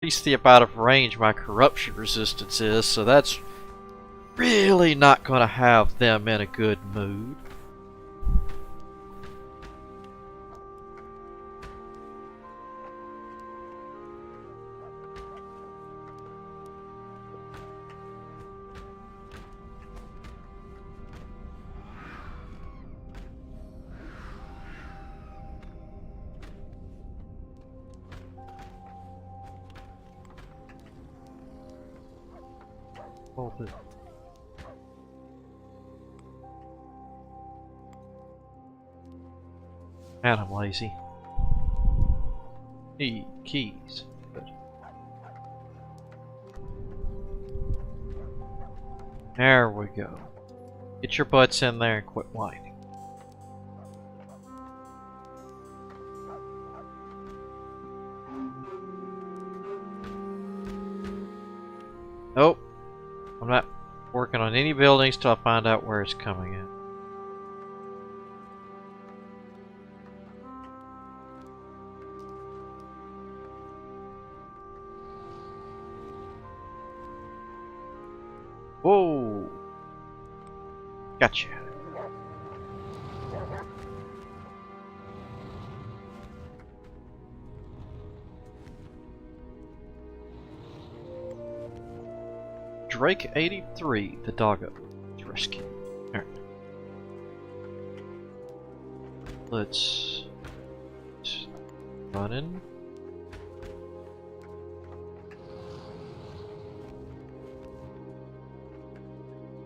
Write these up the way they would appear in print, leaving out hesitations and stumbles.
least the amount of range my corruption resistance is, so that's really not going to have them in a good mood. Hold it. And I'm lazy. Keys. Good. There we go. Get your butts in there and quit whining. Nope. I'm not working on any buildings till I find out where it's coming in. Whoa! Gotcha. Drake 83, the doggo, is rescued. Alright. Let's run in.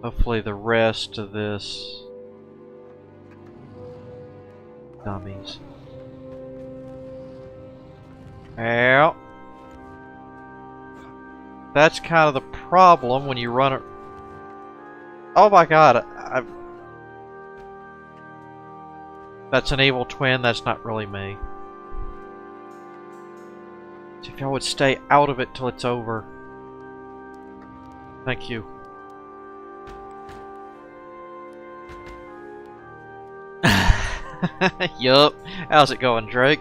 Hopefully the rest of this dummies. Ow. That's kind of the problem when you run it. Oh my god, that's an evil twin, that's not really me. So if y'all would stay out of it till it's over. Thank you. Yup. How's it going, Drake?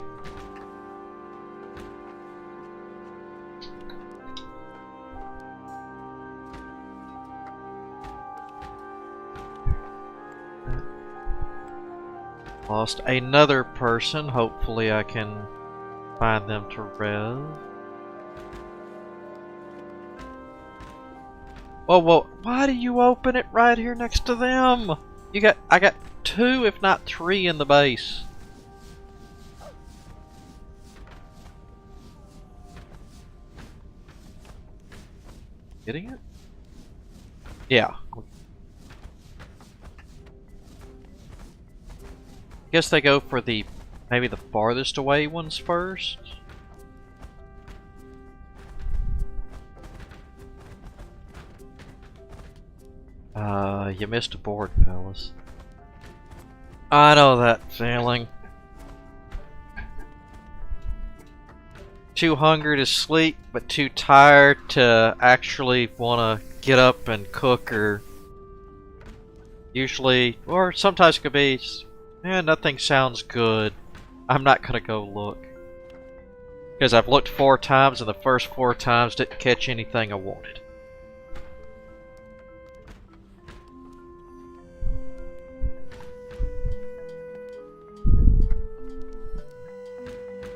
Lost another person. Hopefully I can find them to res. Whoa, whoa. Why do you open it right here next to them? I got 2, if not 3 in the base. Getting it? Yeah. Guess they go for maybe the farthest away ones first. You missed a board, fellas. I know that feeling. Too hungry to sleep, but too tired to actually want to get up and cook, or usually, or sometimes it could be, nothing sounds good. I'm not gonna go look. Because I've looked 4 times, and the first 4 times didn't catch anything I wanted.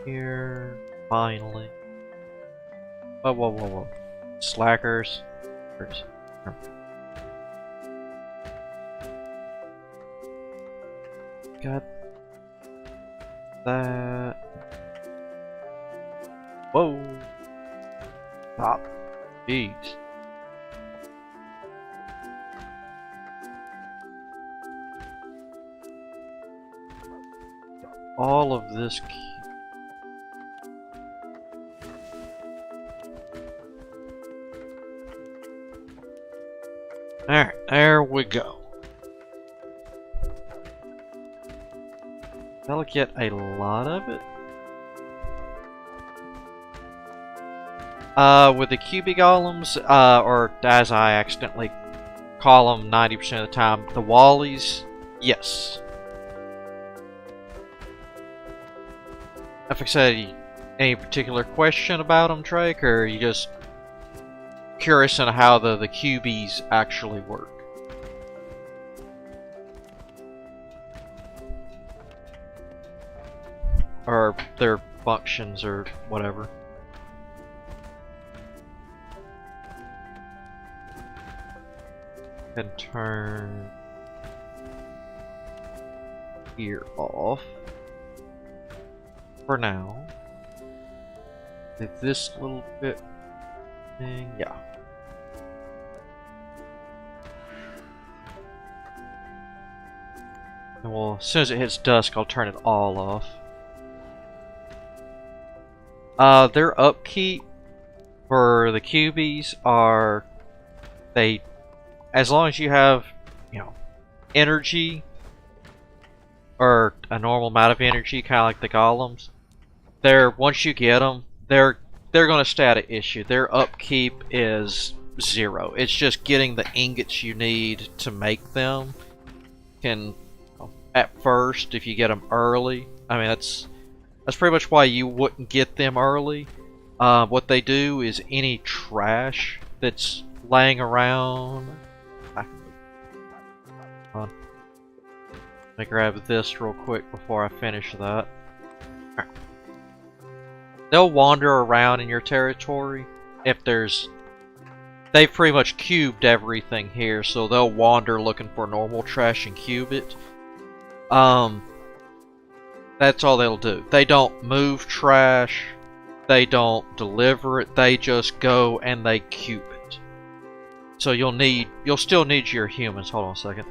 Here, finally. Whoa, whoa, whoa, whoa. Slackers. Got that. Whoa. Stop. Jeez. All of this. Alright, there we go. That'll get a lot of it. With the QB golems, or as I accidentally call them 90% of the time, the Wallies, yes. Like I said, Any particular question about them, Drake, or are you just curious on how the cubies actually work? Or their functions or whatever. And turn here off for now. Did this little bit thing, yeah. And well, as soon as it hits dusk, I'll turn it all off. Their upkeep for the cubies are as long as you have, you know, energy or a normal amount of energy, kind of like the golems. Once you get them, they're going to stay at an issue. Their upkeep is 0. It's just getting the ingots you need to make them. At first, if you get them early, I mean that's pretty much why you wouldn't get them early. What they do is any trash that's laying around. Let me grab this real quick before I finish that. Right. They'll wander around in your territory if they've pretty much cubed everything here, so they'll wander looking for normal trash and cube it. That's all they'll do. They don't move trash, they don't deliver it, they just go and they cube it. So you'll still need your humans. Hold on a second.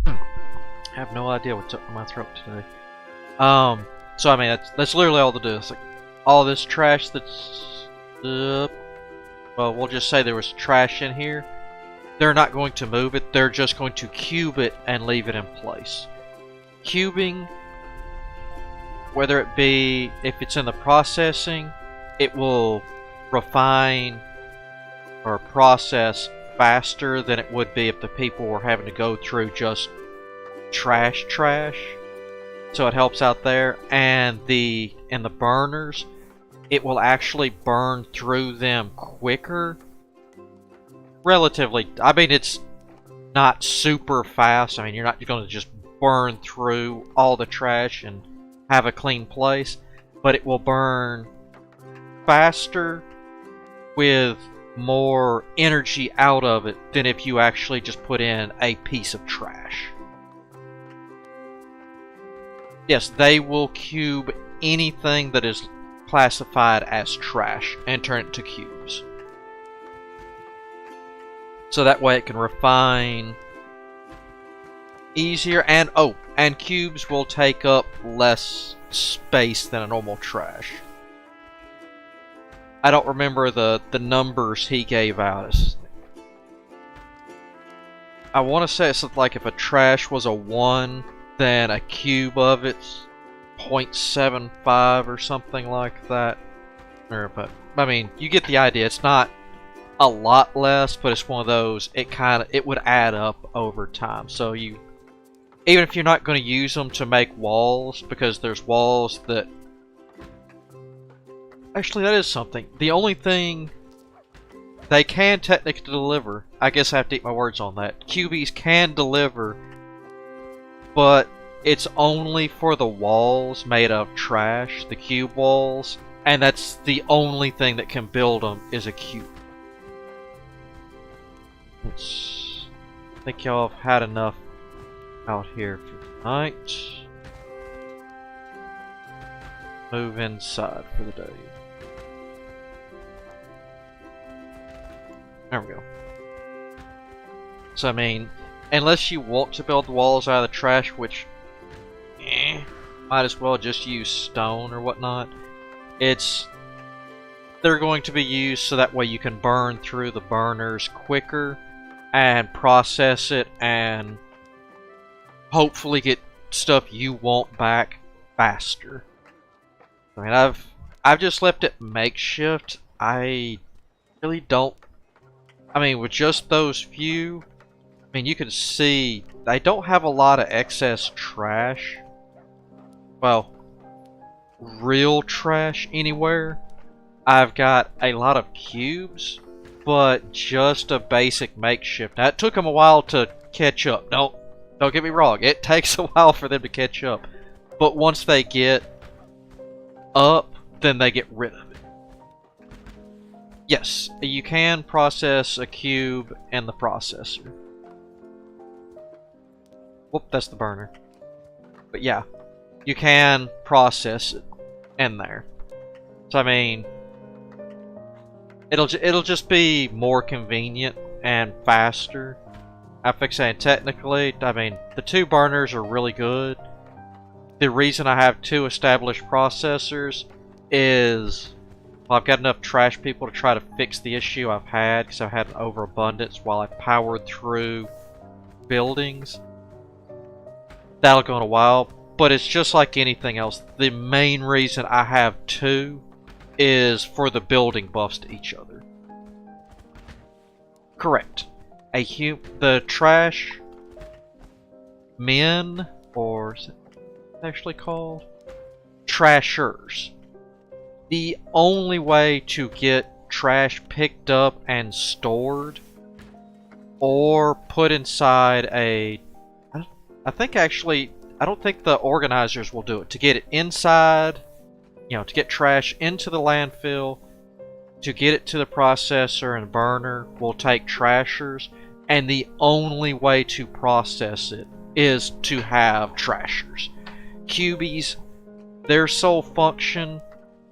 I have no idea what's up in my throat today. So I mean that's literally all to do. It's like all this trash that's well, we'll just say there was trash in here. They're not going to move it, they're just going to cube it and leave it in place. Cubing, whether it be if it's in the processing, it will refine or process faster than it would be if the people were having to go through just trash. So it helps out there. And in the burners, it will actually burn through them quicker. Relatively, I mean it's not super fast. I mean you're not going to just burn through all the trash and have a clean place, but it will burn faster with more energy out of it than if you actually just put in a piece of trash. Yes, they will cube anything that is classified as trash and turn it to cubes. So that way it can refine easier, and cubes will take up less space than a normal trash. I don't remember the numbers he gave out. I want to say it's like if a trash was a 1, then a cube of it's 0.75 or something like that. But I mean, you get the idea. It's not a lot less, but it's one of those, it would add up over time. So even if you're not going to use them to make walls, because there's walls that actually that is something. The only thing they can technically deliver, I guess I have to eat my words on that. Cubies can deliver, but it's only for the walls made of trash, the cube walls, and that's the only thing that can build them is a cube. I think y'all have had enough out here for tonight. Move inside for the day. There we go. So I mean, unless you want to build the walls out of the trash, which might as well just use stone or whatnot. They're going to be used so that way you can burn through the burners quicker and process it and hopefully get stuff you want back faster. I mean, I've just left it makeshift. I really don't. I mean, with just those few, I mean, you can see I don't have a lot of excess trash. Well, real trash anywhere. I've got a lot of cubes, but just a basic makeshift. Now, it took them a while to catch up. Don't get me wrong. It takes a while for them to catch up. But once they get up, then they get rid of it. Yes, you can process a cube in the processor. Whoop, that's the burner. But yeah, you can process it in there. So I mean, it'll just be more convenient and faster. I'm saying technically, I mean, the two burners are really good. The reason I have two established processors is, well, I've got enough trash people to try to fix the issue I've had, because I've had an overabundance while I powered through buildings. That'll go in a while, but it's just like anything else. The main reason I have two is for the building buffs to each other. Correct. The trash men, or is it actually called? Trashers. The only way to get trash picked up and stored or put inside a... I think actually, I don't think the organizers will do it. To get it inside, you know, to get trash into the landfill, to get it to the processor and burner will take trashers, and the only way to process it is to have trashers. Cubies, their sole function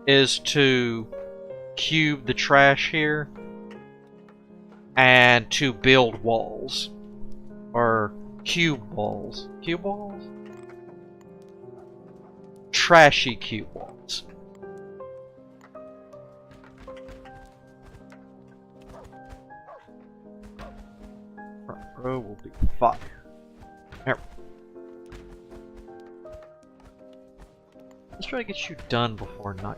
is to cube the trash here and to build walls. Or cube walls. Cube walls? Trashy cube walls. Front row will be fire. There. Let's try to get you done before night.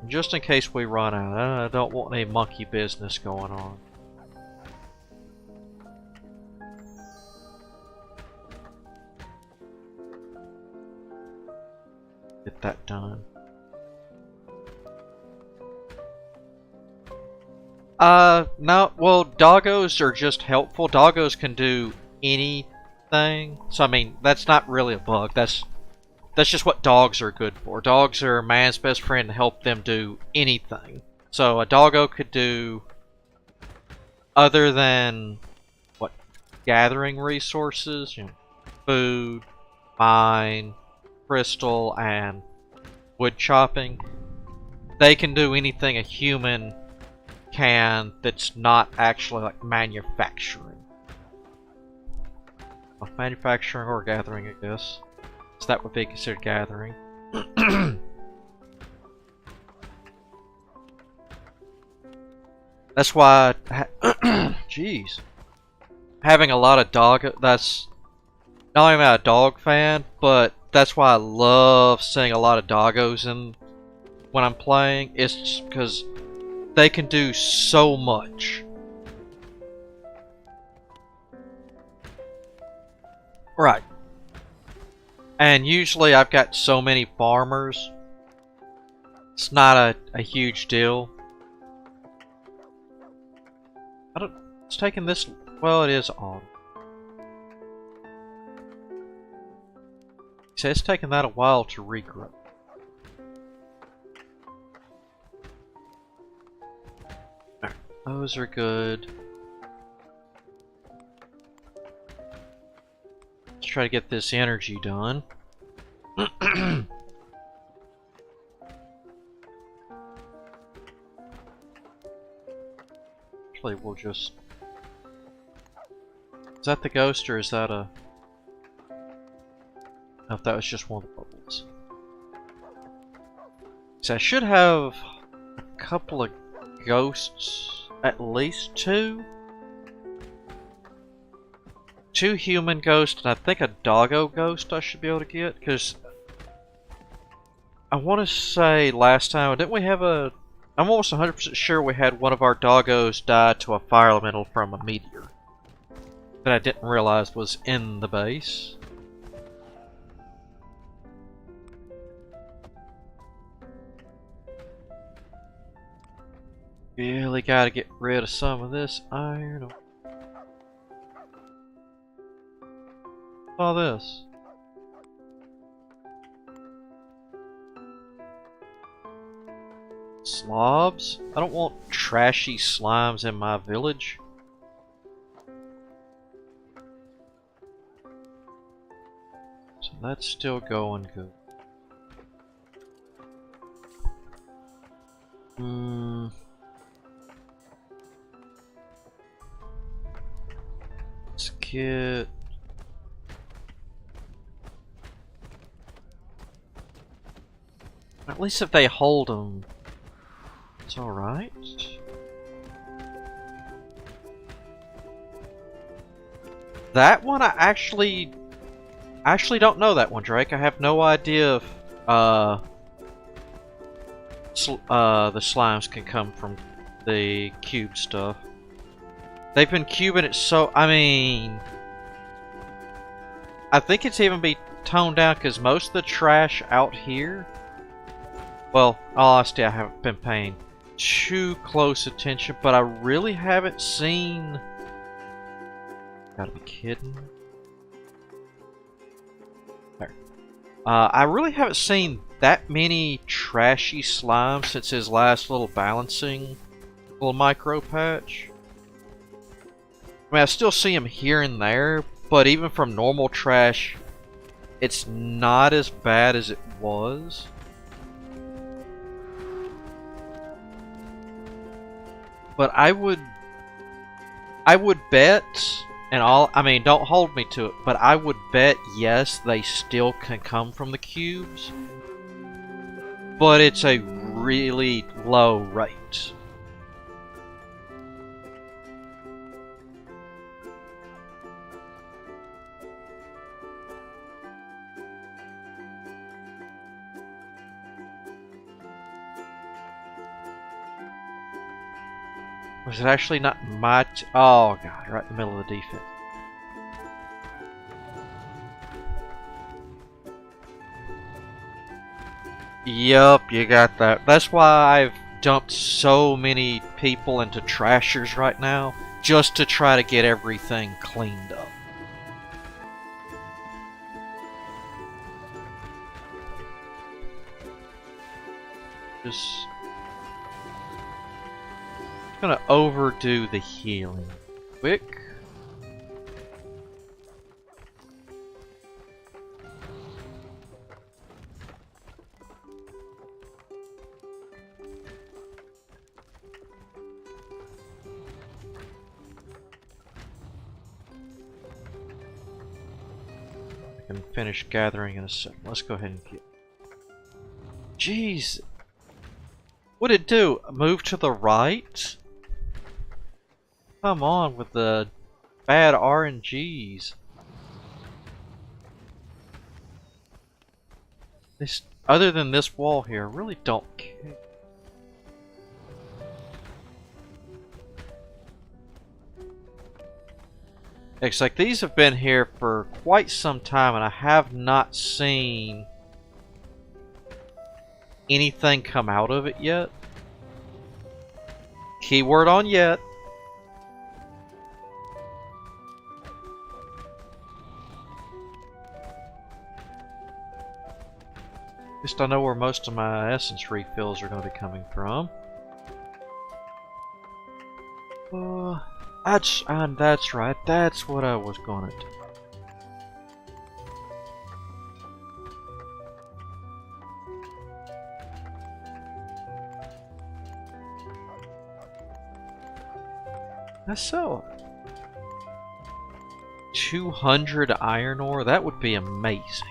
Just in case we run out. I don't want any monkey business going on. Get that done. No, well, doggos are just helpful. Doggos can do anything. So, I mean, that's not really a bug. That's just what dogs are good for. Dogs are man's best friend to help them do anything. So, a doggo could do, other than, what, gathering resources, you know, food, mine, crystal, and wood chopping. They can do anything a human can that's not actually like manufacturing. Well, manufacturing or gathering, I guess. So that would be considered gathering. That's why, jeez, having a lot of dog. That's not only am I a dog fan, but that's why I love seeing a lot of doggos in when I'm playing. It's just because they can do so much. Right. And usually I've got so many farmers, it's not a huge deal. It's taking this, well, it is on. So it's taken that a while to regrow. Right, those are good. Let's try to get this energy done. Actually, we'll just... Is that the ghost or is that a... No, if that was just one of the bubbles. So I should have a couple of ghosts, at least two. Two human ghosts, and I think a doggo ghost I should be able to get, because I want to say last time, didn't we have a... I'm almost 100% sure we had one of our doggos die to a fire elemental from a meteor that I didn't realize was in the base. Really gotta get rid of some of this iron. What's all this? Slobs? I don't want trashy slimes in my village. So that's still going good. Let's get... At least if they hold them, it's alright. That one I actually don't know that one, Drake. I have no idea if the slimes can come from the cube stuff. They've been cubing it so... I mean... I think it's even be toned down because most of the trash out here... Well, in all honesty, I haven't been paying too close attention, but I really haven't seen... Gotta be kidding. There. I really haven't seen that many trashy slimes since his last little balancing little micro patch. I mean, I still see them here and there, but even from normal trash, it's not as bad as it was. But I would bet, and I mean, don't hold me to it, but I would bet yes, they still can come from the cubes, but it's a really low rate. Was it actually not my... Oh god, right in the middle of the defense. Yup, you got that. That's why I've dumped so many people into trashers right now, just to try to get everything cleaned up. Just... gonna overdo the healing. Quick. I can finish gathering in a second. Let's go ahead and get... Jeez! What'd it do? Move to the right? Come on with the bad RNGs. This, other than this wall here, I really don't care. It's like these have been here for quite some time and I have not seen anything come out of it yet. Keyword on yet. At least I know where most of my essence refills are going to be coming from. That's right. That's what I was going to do. That's so. 200 iron ore. That would be amazing.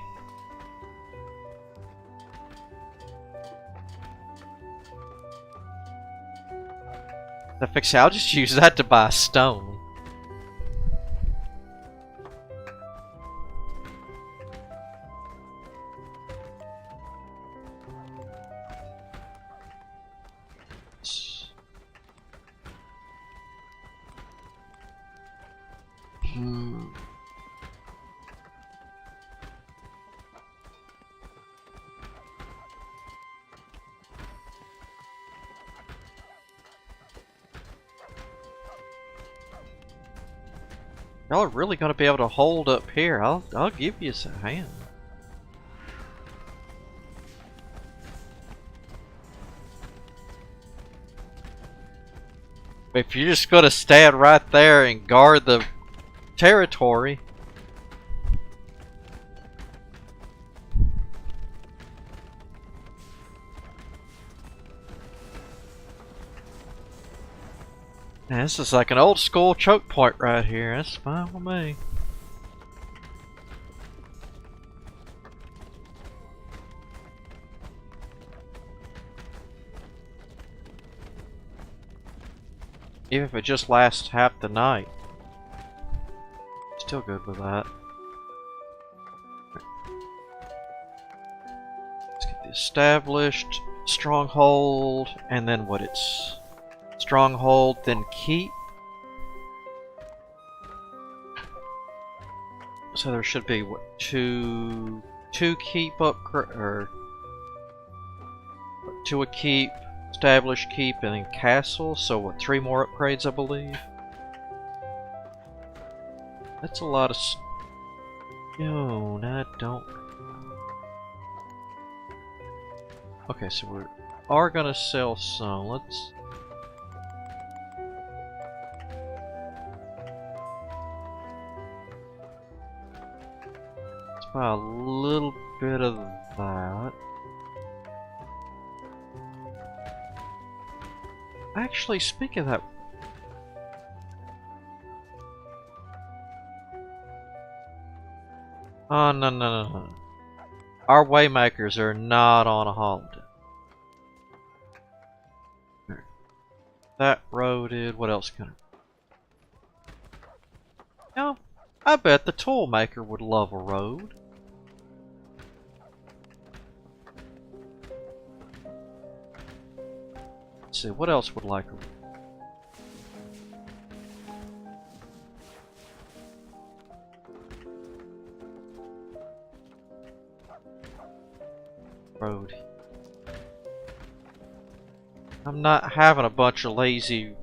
I'll just use that to buy stone. Y'all are really gonna be able to hold up here. I'll give you a hand. If you're just gonna stand right there and guard the territory. Man, this is like an old school choke point right here. That's fine with me. Even if it just lasts half the night. Still good with that. Let's get the established stronghold, and then what it's stronghold, then keep. So there should be what, two keep upgrade, or two a keep, established keep, and then castle. So what, 3 more upgrades, I believe. That's a lot of. No, I don't. Okay, so we are gonna sell some. Let's. Buy a little bit of that. Actually, speaking of that, oh no. Our waymakers are not on a holiday. That roaded. What else can I? No, I bet the tool maker would love a road. Let's see, what else would like a road? I'm not having a bunch of lazy.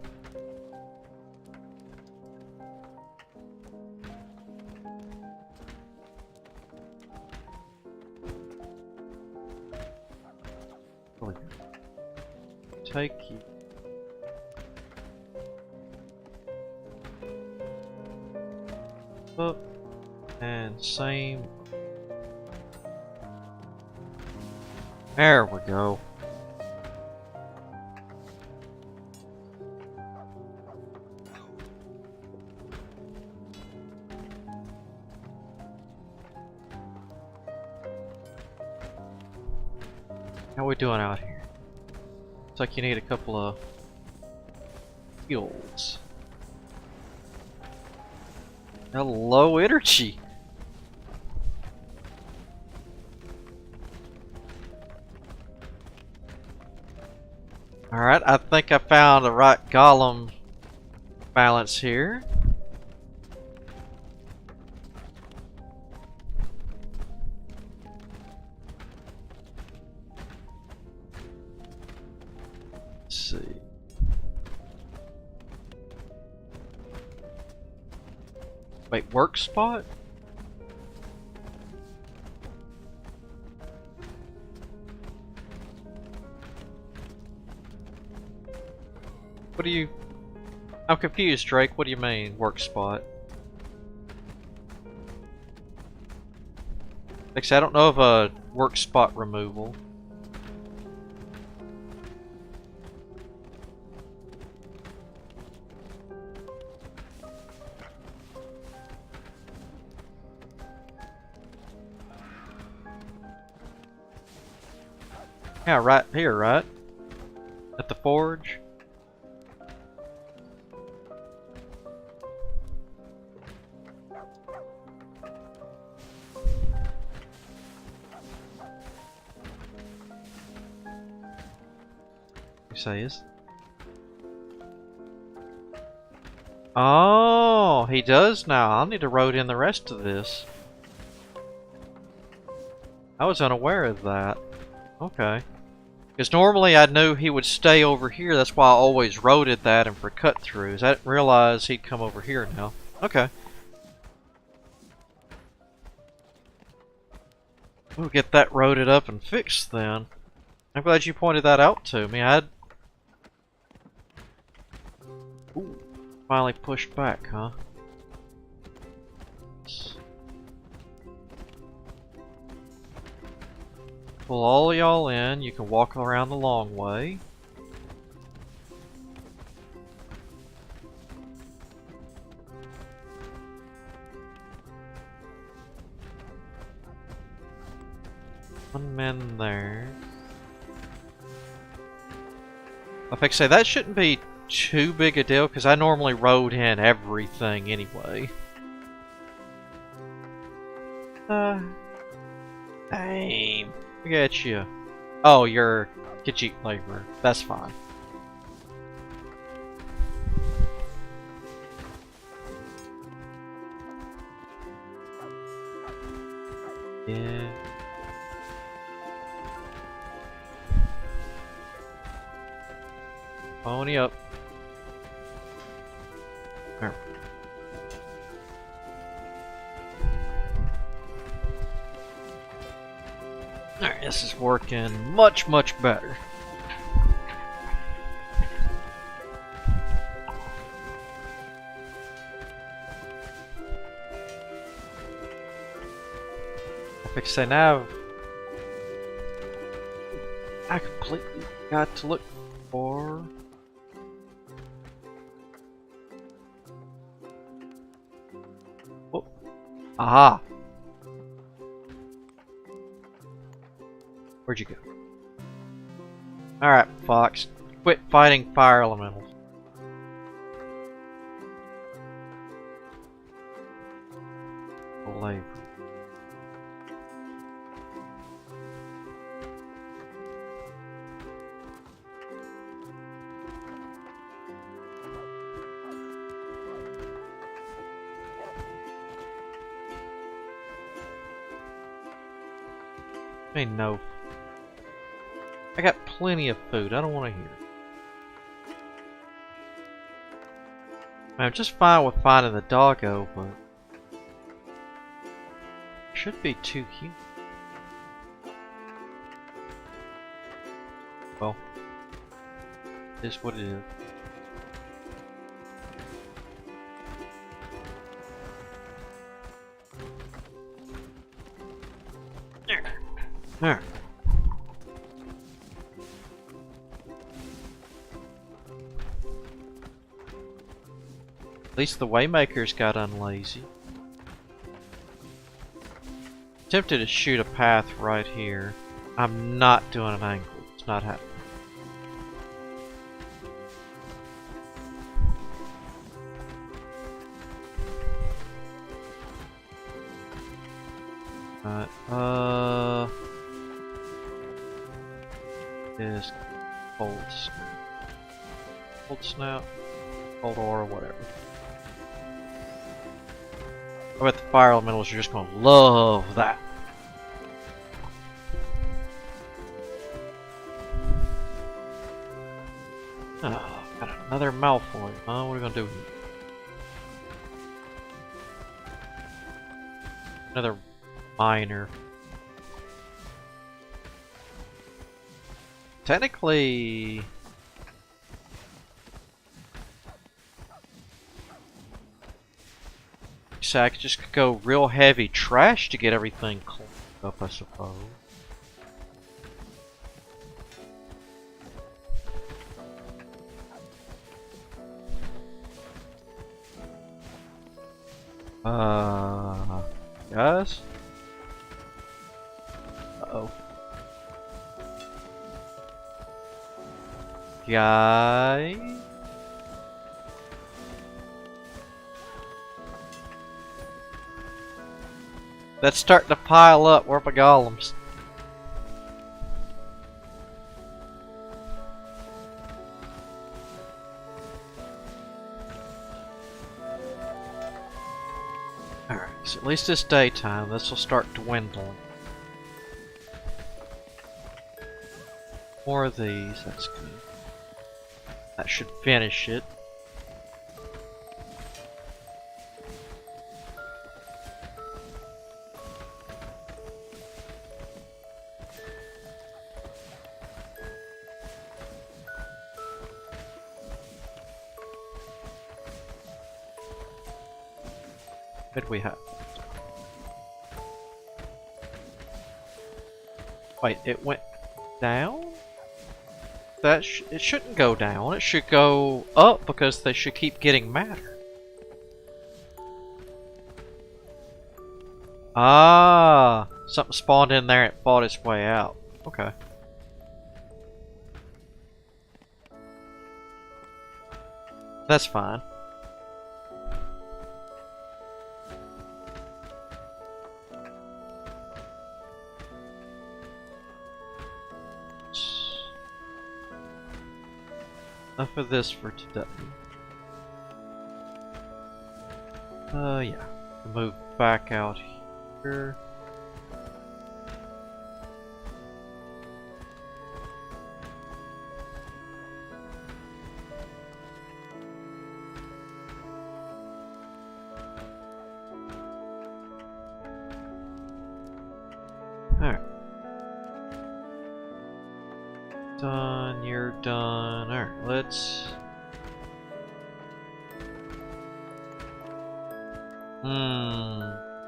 Take you. Up and same. There we go. How we doing out here? Looks like you need a couple of fuels. Hello, energy. Alright, I think I found the right golem balance here. Let's see. Wait, work spot? What do you... I'm confused, Drake. What do you mean, work spot? Actually, I don't know of a work spot removal. Yeah, right here, right? At the forge. You say is? Oh, he does now. I'll need to road in the rest of this. I was unaware of that. Okay. Because normally I knew he would stay over here, that's why I always roaded that and for cut throughs. I didn't realize he'd come over here now. Okay. We'll get that roaded up and fixed then. I'm glad you pointed that out to me. Ooh, finally pushed back, huh? Pull all y'all in. You can walk around the long way. One man there. Like I say, that shouldn't be too big a deal because I normally road in everything anyway. Aim. Look at you. Oh, you're Khajiit labor. That's fine. Yeah. Pony up. There. Alright, this is working much, much better. Like I say, now I completely got to look for... Oh. Aha! Where'd you go? Alright, Fox. Quit fighting fire elementals. Labor. I mean, no. I got plenty of food. I don't want to hear it. I'm just fine with finding the doggo, but should be too cute. Well, it is what it is. There. At least the Waymakers got unlazy. Tempted to shoot a path right here. I'm not doing an angle. It's not happening. Is cold snap, cold ore, whatever. I bet the fire elementals are just gonna love that. Oh, got another Malfoy, huh? What are we gonna do here? Another miner. Technically... So I could just go real heavy trash to get everything cleaned up, I suppose. Guys? Uh-oh. Guys? That's starting to pile up. Where are my golems? Alright, so at least it's daytime. This will start dwindling. More of these. That's good. That should finish it. What did we have? Wait, it went down? It shouldn't go down. It should go up because they should keep getting matter. Ah, something spawned in there and fought its way out. Okay. That's fine. Enough of this for today. Yeah. Move back out here. Alright. Done, you're done. Alright, let's...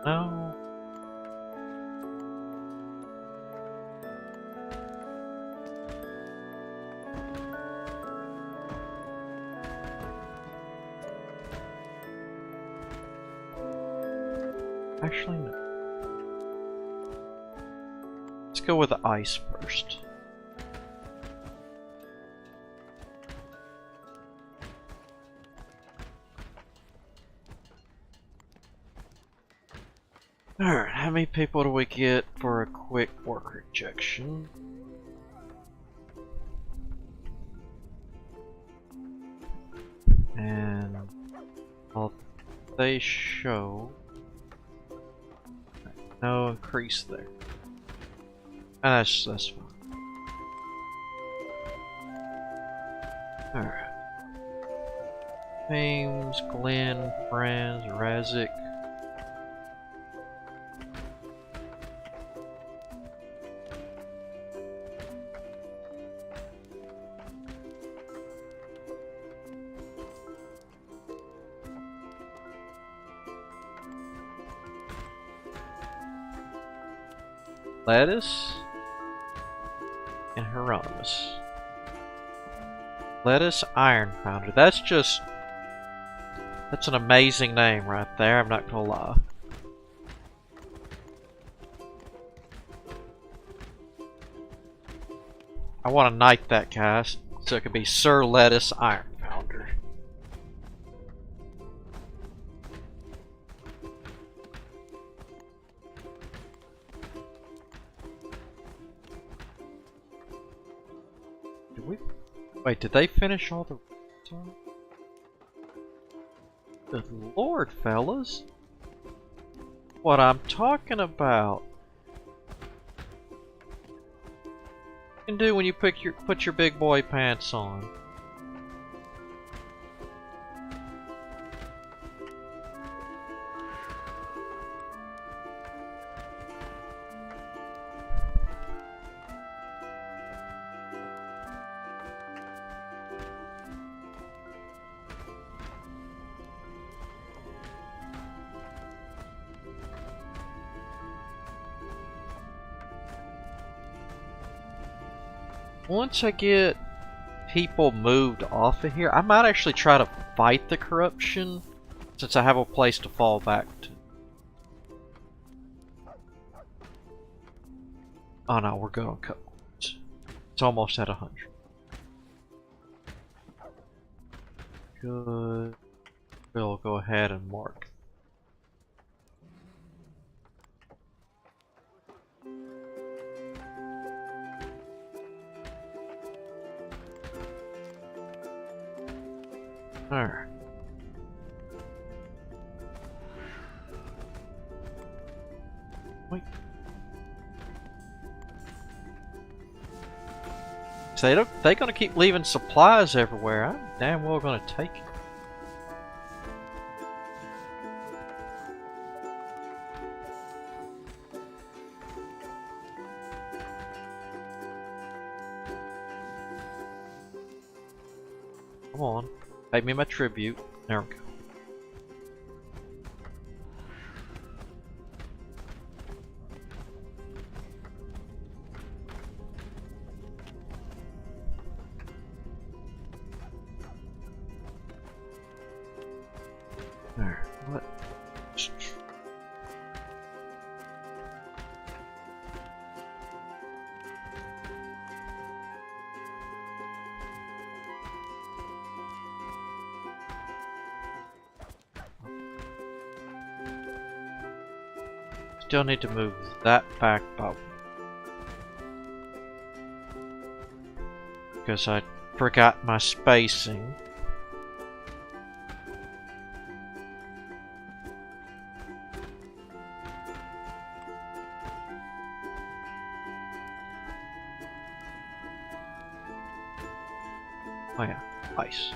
no. Actually, no. Let's go with the ice first. Alright, how many people do we get for a quick work rejection? And well, they show no increase there. And that's fine. Alright. Ames, Glenn, Franz, Razik. Lettuce and Hieronymus. Lettuce Iron Pounder. That's an amazing name right there, I'm not gonna lie. I want to knight that guy so it could be Sir Lettuce Iron Pounder. Wait, did they finish all the... Good lord, fellas. What I'm talking about. You can do when you put your big boy pants on. Once I get people moved off of here, I might actually try to fight the corruption since I have a place to fall back to. Oh no, we're good on cut points. It's almost at 100. Good. We'll go ahead and mark. Alright. Wait. So they're gonna keep leaving supplies everywhere. I'm damn well gonna take it. Come on. Pay me my tribute. There we go. What? Still need to move that back up because I forgot my spacing. Oh yeah, ice.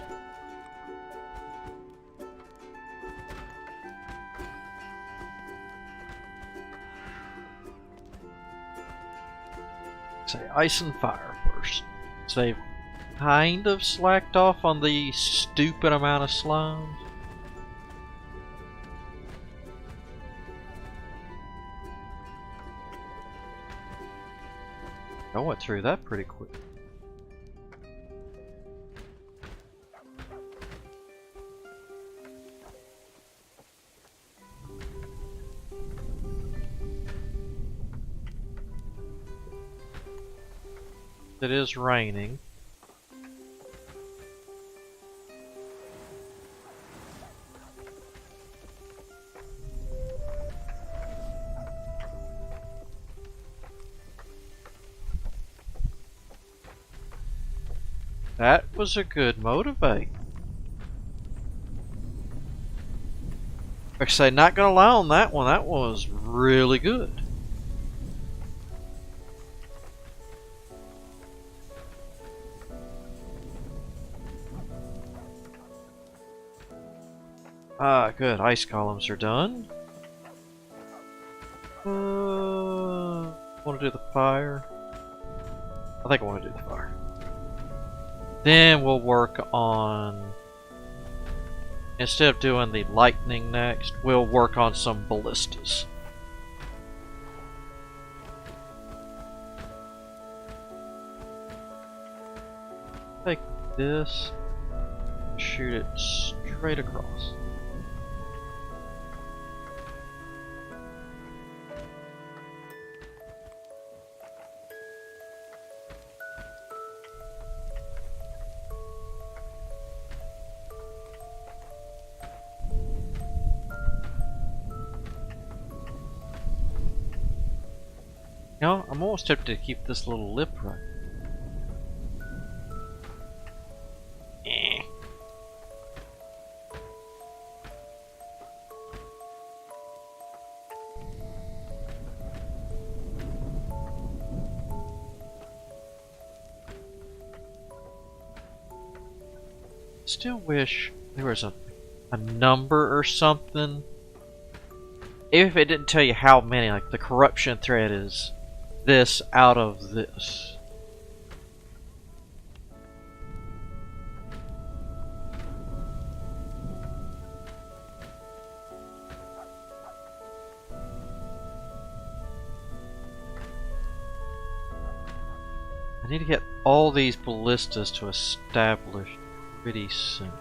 Say ice and fire first. So they've kind of slacked off on the stupid amount of slimes. I went through that pretty quick. It is raining. That was a good motivate. Like I say, not gonna lie on that one. That one was really good. Ah, good. Ice columns are done. Want to do the fire? I think I want to do the fire. Then we'll work on, instead of doing the lightning next, we'll work on some ballistas. Take this, shoot it straight across. You know, I'm almost tempted to keep this little lip right. Still wish there was a number or something. Even if it didn't tell you how many, like the corruption thread is this out of this. I need to get all these ballistas to establish pretty soon.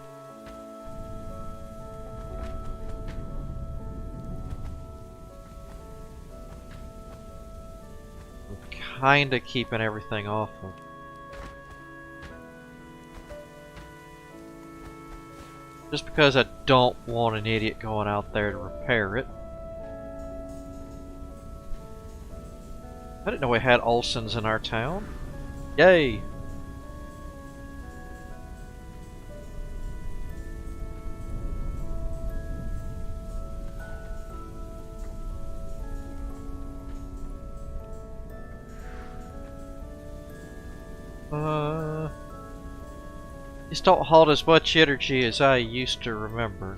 Kinda keeping everything off of. Just because I don't want an idiot going out there to repair it. I didn't know we had Olsons in our town. Yay! These don't hold as much energy as I used to remember.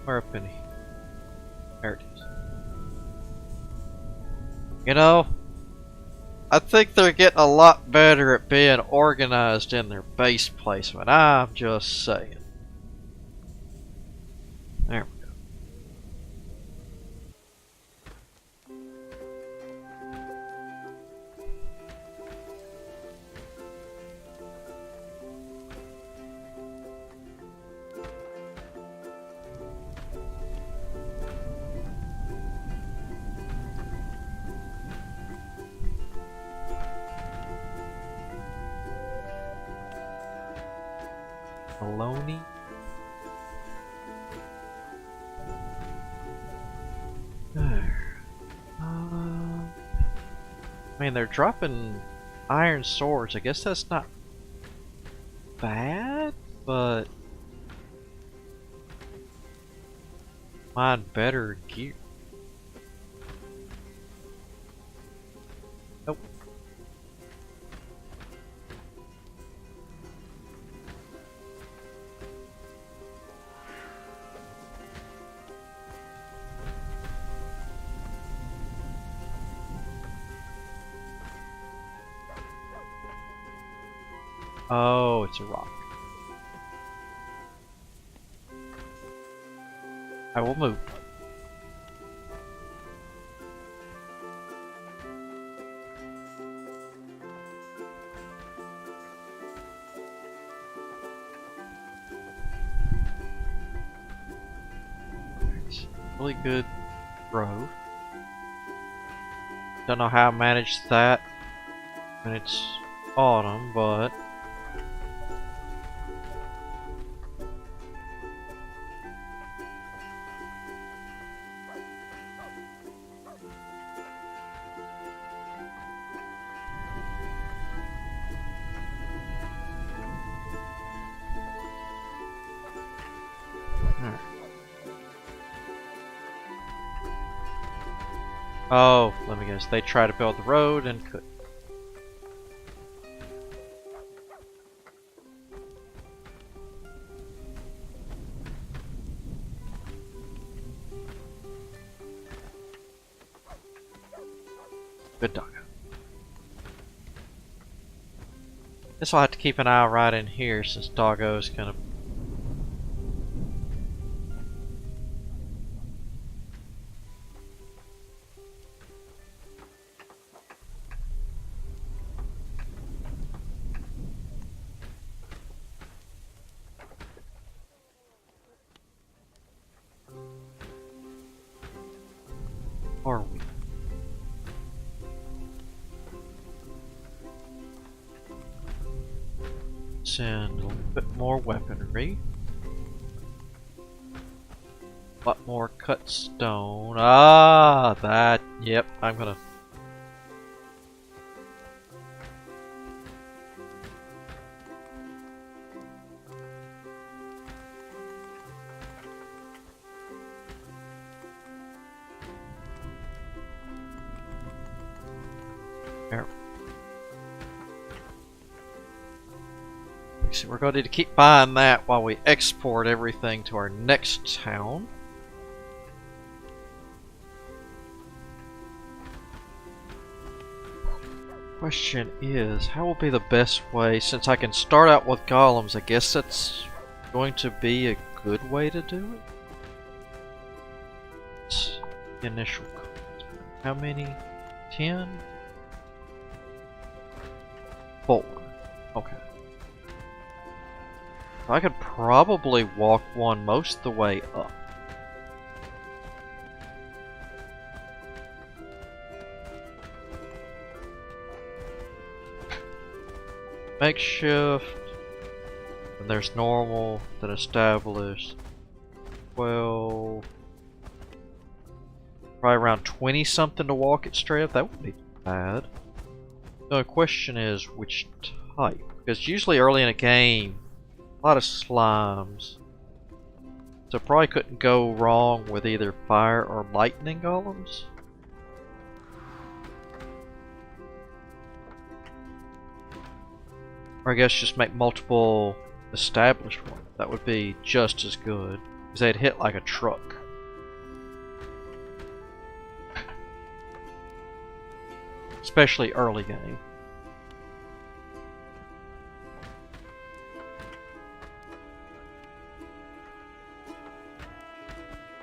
Where up in here? There it is. You know, I think they're getting a lot better at being organized in their base placement. I'm just saying. There we go. Maloney. I mean, they're dropping iron swords. I guess that's not bad, but mine better gear. Nope. Oh, it's a rock. I will move. Really good growth. Don't know how I managed that when it's autumn, but oh, let me guess. They tried to build the road and couldn't. Good doggo. Guess I'll have to keep an eye right in here since doggo's kind of. Are we? Send a little bit more weaponry. A lot more cut stone. Ah, that. Yep, I'm gonna. There. So we're going to need to keep buying that while we export everything to our next town. Question is, how will be the best way, since I can start out with golems, I guess that's going to be a good way to do it? It's initial cost. How many? 10? 4. Okay. I could probably walk one most of the way up. Makeshift, and there's normal, then established. 12, probably around 20 something to walk it straight up. That wouldn't be bad. The question is which type, because usually early in a game, a lot of slimes, so probably couldn't go wrong with either fire or lightning golems. Or I guess just make multiple established ones. That would be just as good, because they'd hit like a truck. Especially early game.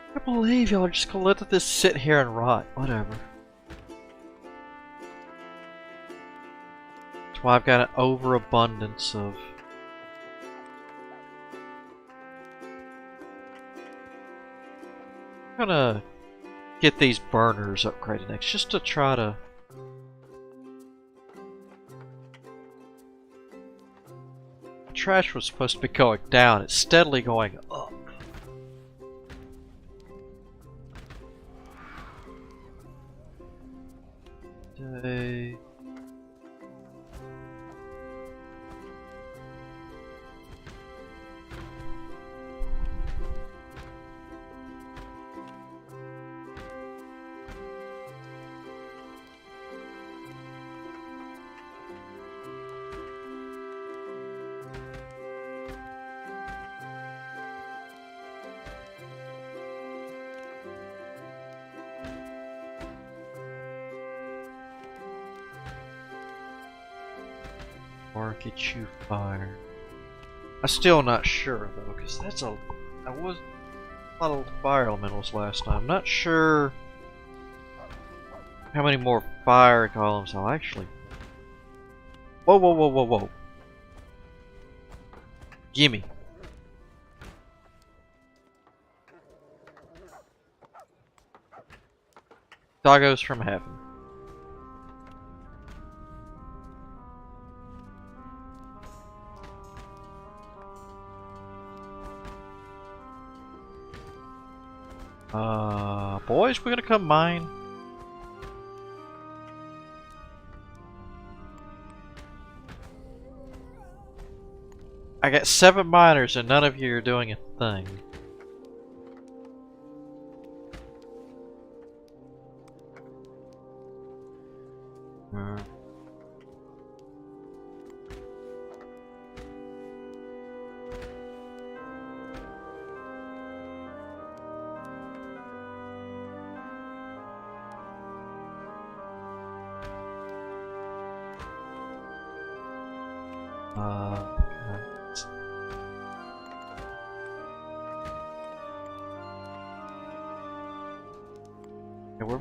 I can't believe y'all are just gonna let this sit here and rot. Whatever. That's why I've got an overabundance of. I'm gonna get these burners upgraded next, just to try to. Trash was supposed to be going down. It's steadily going up. Okay. Or get you fired. I'm still not sure though, because that was a lot of fire elementals last time. Not sure how many more fire columns I'll actually. Whoa, whoa, whoa, whoa, whoa! Gimme. Doggos from heaven. Boys, we're gonna come mine. I got 7 miners and none of you are doing a thing.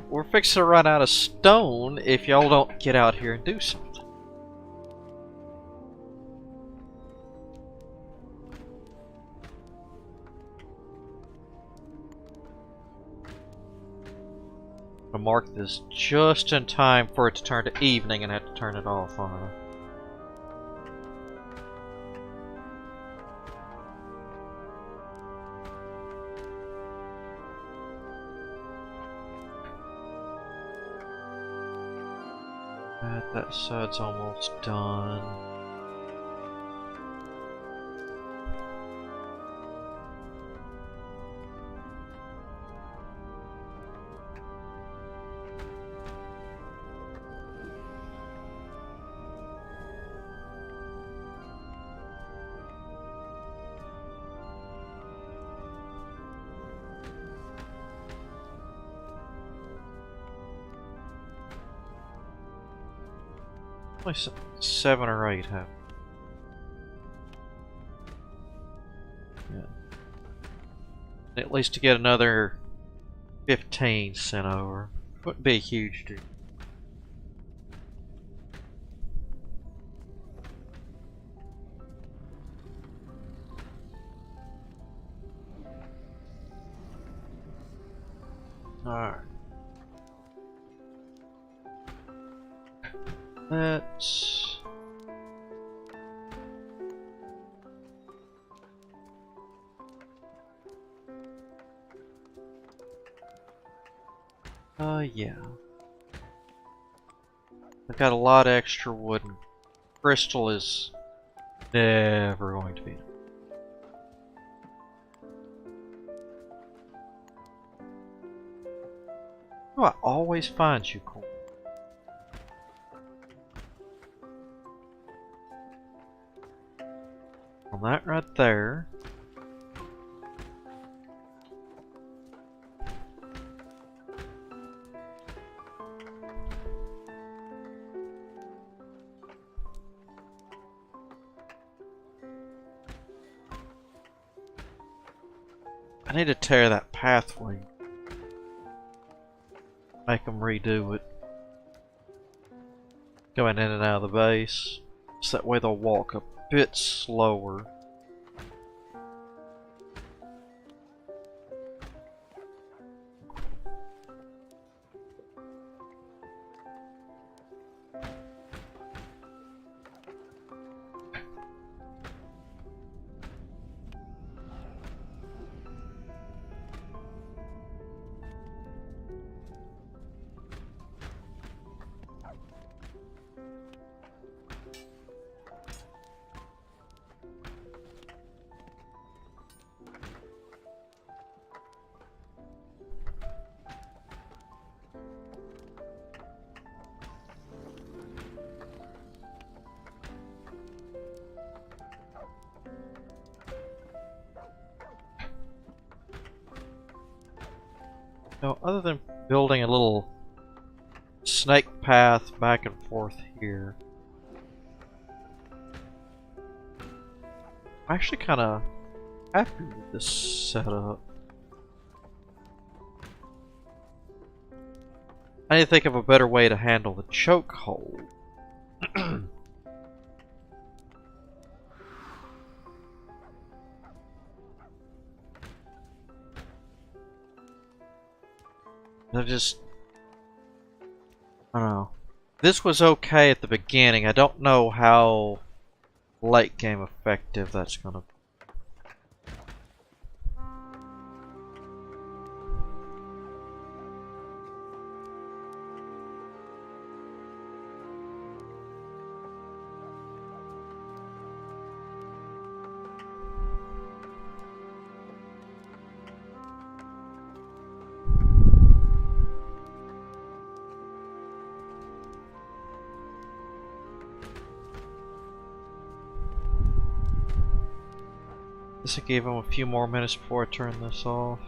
We're fixing to run out of stone if y'all don't get out here and do something. I'll mark this just in time for it to turn to evening and have to turn it off on her. That side's almost done. Only 7 or 8 have. Yeah. At least to get another 15 sent over. Wouldn't be a huge deal. Alright. Let's... yeah. I've got a lot of extra wood and crystal is never going to be. Oh, I always find you cool. On that right there. I need to tear that pathway. Make them redo it. Going in and out of the base. So that way they'll walk a bit slower. No, other than building a little snake path back and forth here, I'm actually kind of happy with this setup. I need to think of a better way to handle the chokehold. I don't know. This was okay at the beginning. I don't know how late game effective that's gonna be. I gave him a few more minutes before I turn this off.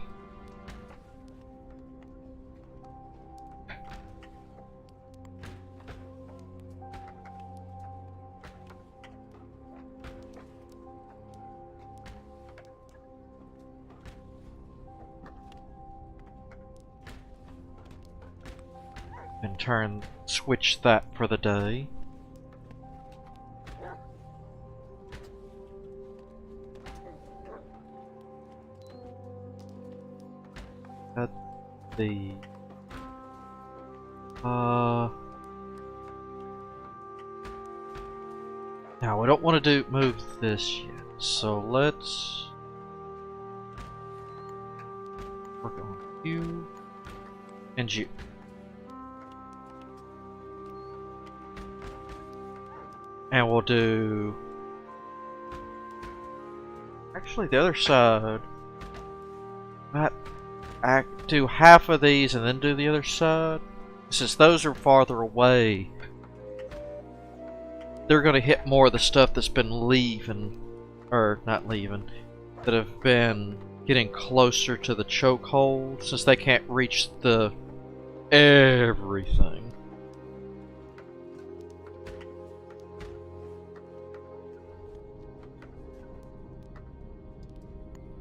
And switch that for the day. At the now we don't want to move this yet, so let's work on you and you. And we'll do actually the other side. Do half of these and then do the other side. Since those are farther away, they're going to hit more of the stuff that's been leaving, or not leaving, that have been getting closer to the chokehold, since they can't reach the everything.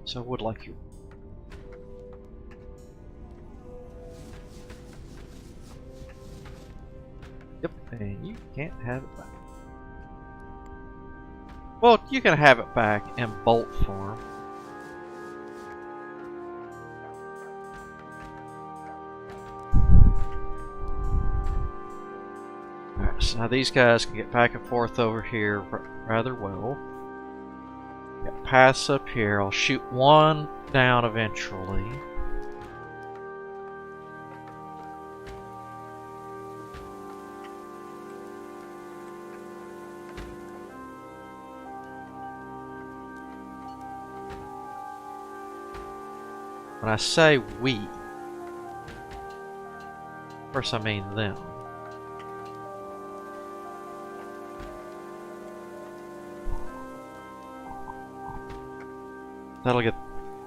So I would like you. Yep, and you can't have it back. Well, you can have it back in bolt form. Alright, so now these guys can get back and forth over here rather well. Got pass up here. I'll shoot one down eventually. When I say we, of course I mean them. That'll get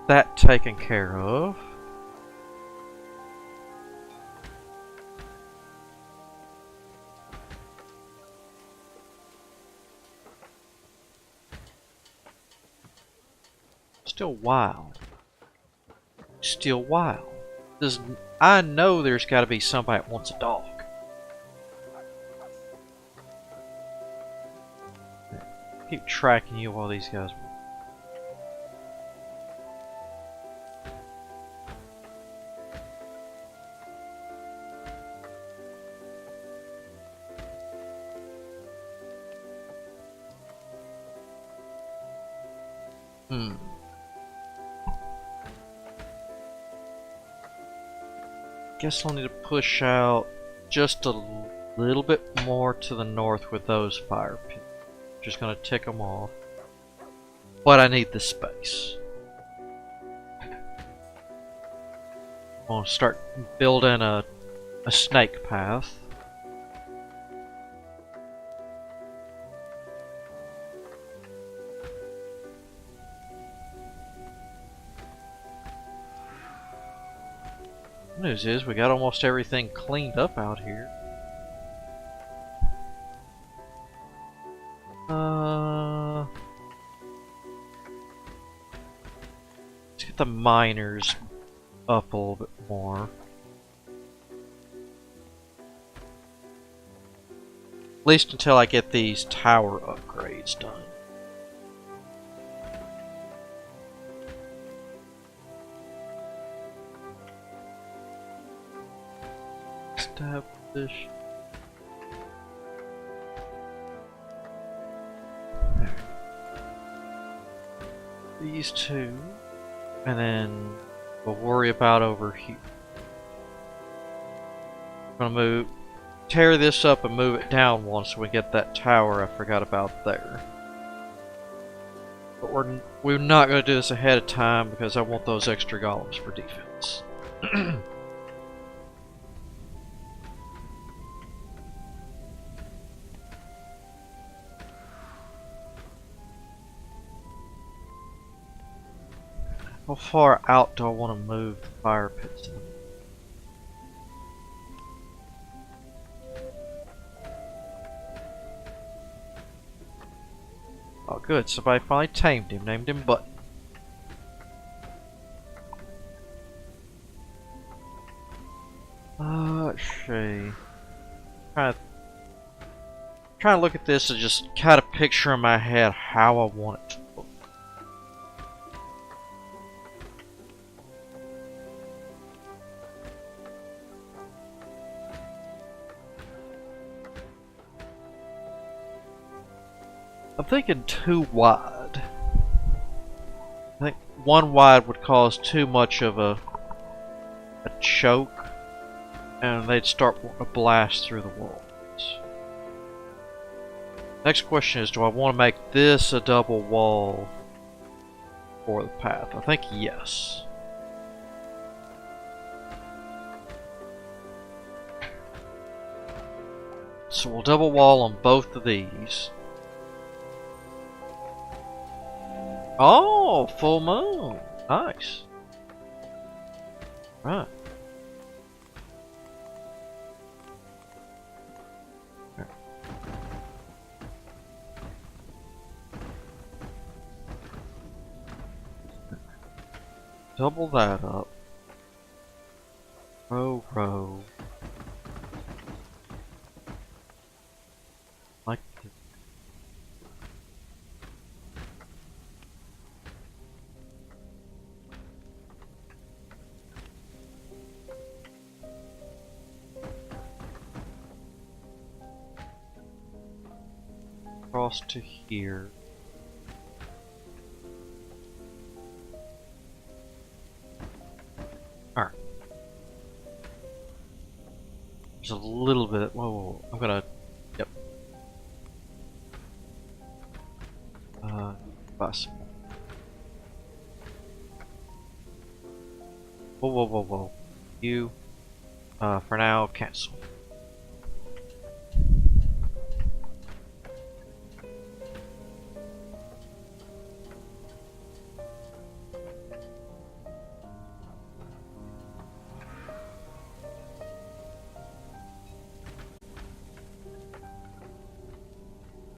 that taken care of. Still wild. Still wild. I know there's got to be somebody that wants a dog. Keep tracking you while these guys. Guess I'll need to push out just a little bit more to the north with those fire pits. Just gonna tick them off. But I need the space. I'm gonna start building a snake path. news is we got almost everything cleaned up out here. Let's get the miners up a little bit more. At least until I get these tower upgrades done. Establish. These two, and then we'll worry about over here. I'm gonna tear this up and move it down once we get that tower I forgot about there. But we're not gonna do this ahead of time because I want those extra golems for defense. How far out do I want to move the fire pits? Oh good, somebody finally tamed him, named him Button. Let's see. Trying to look at this and just kind of picture in my head how I want it to look. I'm thinking too wide. I think one wide would cause too much of a choke, and they'd start a blast through the walls. Next question is, do I want to make this a double wall for the path? I think yes. So we'll double wall on both of these. Oh, full moon. Nice. Right. Double that up. Row. Like this. Across to here. Alright. There's a little bit. Whoa. I'm gonna. Yep. Bus. Whoa. You. For now, cancel.